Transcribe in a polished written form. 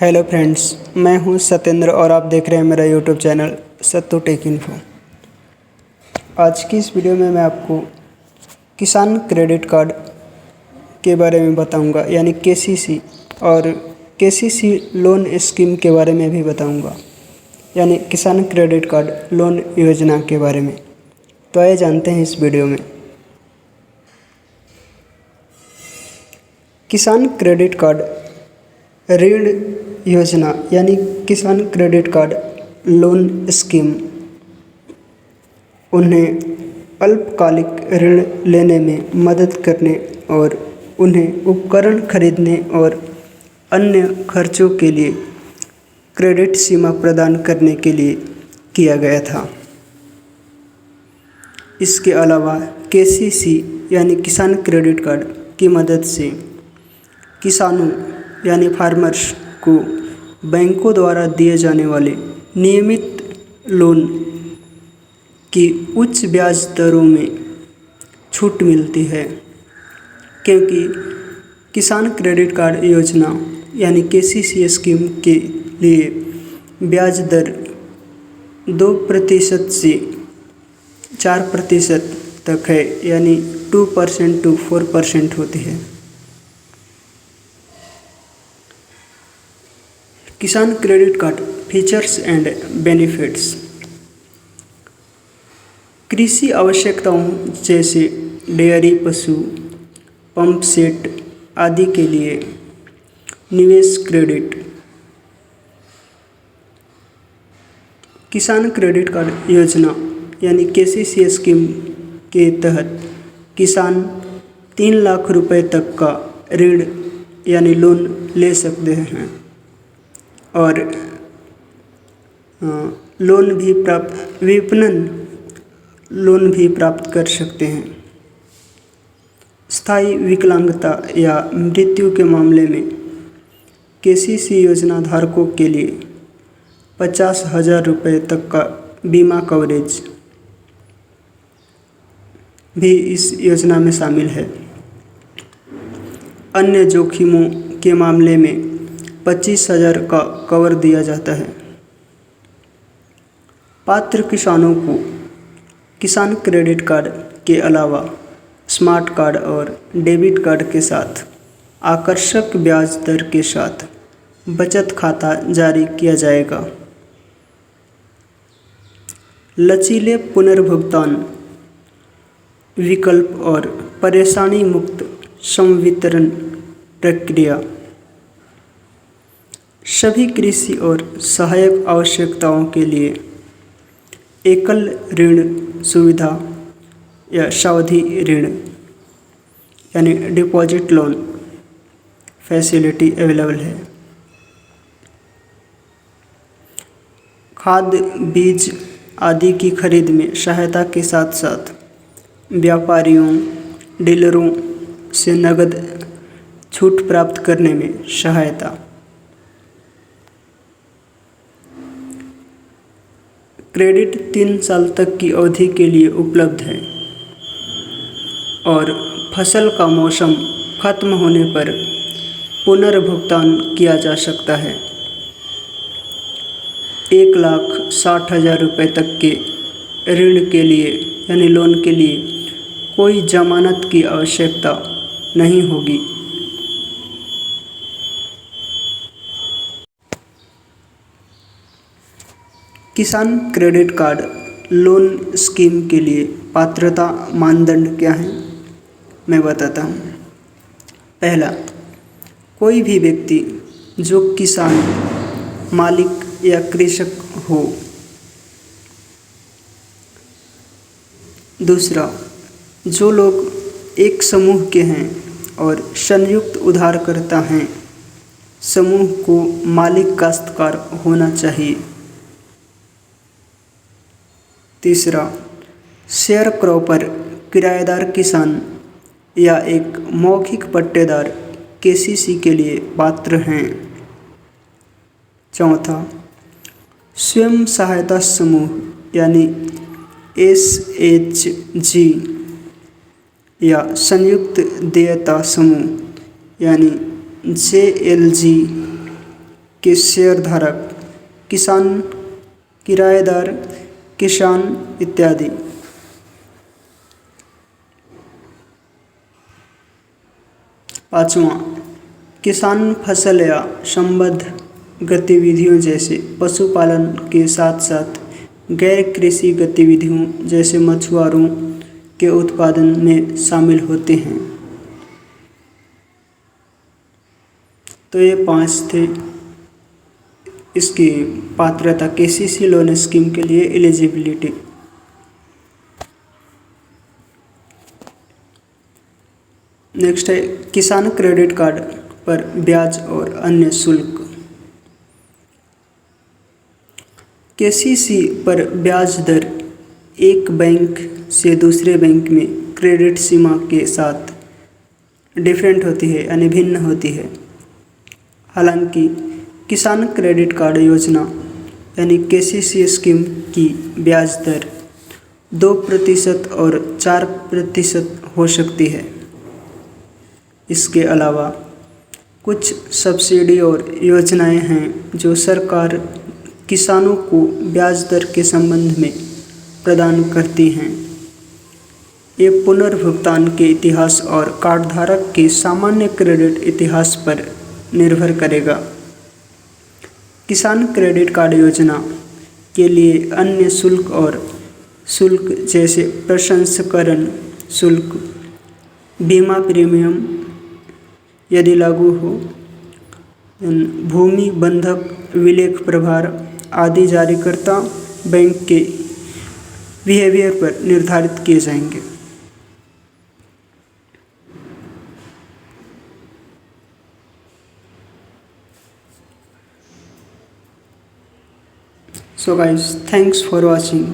Hello friends, मैं हूं सत्येंद्र और आप देख रहे हैं मेरा यूट्यूब चैनल सत्तू टेक इन्फो। आज की इस वीडियो में मैं आपको किसान क्रेडिट कार्ड के बारे में बताऊंगा, यानी केसीसी, और केसीसी लोन स्कीम के बारे में भी बताऊंगा, यानी किसान क्रेडिट कार्ड लोन योजना के बारे में। तो आइए जानते हैं इस वीडियो में। किसान क्रेडिट कार्ड ऋण योजना यानी किसान क्रेडिट कार्ड लोन स्कीम उन्हें अल्पकालिक ऋण लेने में मदद करने और उन्हें उपकरण खरीदने और अन्य खर्चों के लिए क्रेडिट सीमा प्रदान करने के लिए किया गया था। इसके अलावा केसीसी यानी किसान क्रेडिट कार्ड की मदद से किसानों यानी फार्मर्स को बैंकों द्वारा दिए जाने वाले नियमित लोन की उच्च ब्याज दरों में छूट मिलती है, क्योंकि किसान क्रेडिट कार्ड योजना यानी केसीसी स्कीम के लिए ब्याज दर 2% से 4% तक है, यानी 2% to 4% होती है। किसान credit card features and benefits. कृषि आवश्यकताओं जैसे डेयरी, पशु, पंप सेट आदि के लिए निवेश क्रेडिट। किसान क्रेडिट कार्ड योजना यानी केसीसी स्कीम के तहत किसान 3 लाख रुपए तक का ऋण यानी लोन ले सकते हैं और विपणन लोन भी प्राप्त कर सकते हैं। स्थायी विकलांगता या मृत्यु के मामले में केसीसी योजना धारकों के लिए 50,000 रुपये तक का बीमा कवरेज भी इस योजना में शामिल है। अन्य जोखिमों के मामले में 25,000 का कवर दिया जाता है। पात्र किसानों को किसान क्रेडिट कार्ड के अलावा स्मार्ट कार्ड और डेबिट कार्ड के साथ आकर्षक ब्याज दर के साथ बचत खाता जारी किया जाएगा। लचीले पुनर्भुगतान विकल्प और परेशानी मुक्त संवितरण प्रक्रिया सभी कृषि और सहायक आवश्यकताओं के लिए एकल ऋण सुविधा या सावधि ऋण यानी डिपॉजिट लोन फैसिलिटी अवेलेबल है। खाद, बीज आदि की खरीद में सहायता के साथ साथ व्यापारियों, डीलरों से नगद छूट प्राप्त करने में सहायता। क्रेडिट 3 साल तक की अवधि के लिए उपलब्ध है और फसल का मौसम खत्म होने पर पुनर्भुगतान किया जा सकता है। 1,60,000 रुपये तक के ऋण के लिए यानी लोन के लिए कोई जमानत की आवश्यकता नहीं होगी। किसान क्रेडिट कार्ड लोन स्कीम के लिए पात्रता मानदंड क्या हैं, मैं बताता हूँ। पहला, कोई भी व्यक्ति जो किसान, मालिक या कृषक हो। दूसरा, जो लोग एक समूह के हैं और संयुक्त उधारकर्ता हैं, समूह को मालिक काश्तकार होना चाहिए। तीसरा, शेयर क्रॉपर किराएदार किसान या एक मौखिक पट्टेदार केसीसी के लिए पात्र हैं। चौथा, स्वयं सहायता समूह यानी SHG या संयुक्त देयता समूह यानी JLG के शेयरधारक, किसान, किराएदार, किसान इत्यादि। पाँचवां, किसान फसल या संबद्ध गतिविधियों जैसे पशुपालन के साथ साथ गैर कृषि गतिविधियों जैसे मछुआरों के उत्पादन में शामिल होते हैं। तो ये 5 थे इसकी पात्रता केसीसी लोन स्कीम के लिए एलिजिबिलिटी। नेक्स्ट है किसान क्रेडिट कार्ड पर ब्याज और अन्य शुल्क। केसीसी पर ब्याज दर एक बैंक से दूसरे बैंक में क्रेडिट सीमा के साथ डिफरेंट होती है यानी भिन्न होती है। हालांकि किसान क्रेडिट कार्ड योजना यानी केसीसी स्कीम की ब्याज दर 2% और 4% हो सकती है। इसके अलावा कुछ सब्सिडी और योजनाएं हैं जो सरकार किसानों को ब्याज दर के संबंध में प्रदान करती हैं। ये पुनर्भुगतान के इतिहास और कार्डधारक के सामान्य क्रेडिट इतिहास पर निर्भर करेगा। किसान क्रेडिट कार्ड योजना के लिए अन्य शुल्क और शुल्क जैसे प्रसंस्करण शुल्क, बीमा प्रीमियम यदि लागू हो, भूमि बंधक विलेख प्रभार आदि जारीकर्ता बैंक के बिहेवियर पर निर्धारित किए जाएंगे। So guys, thanks for watching.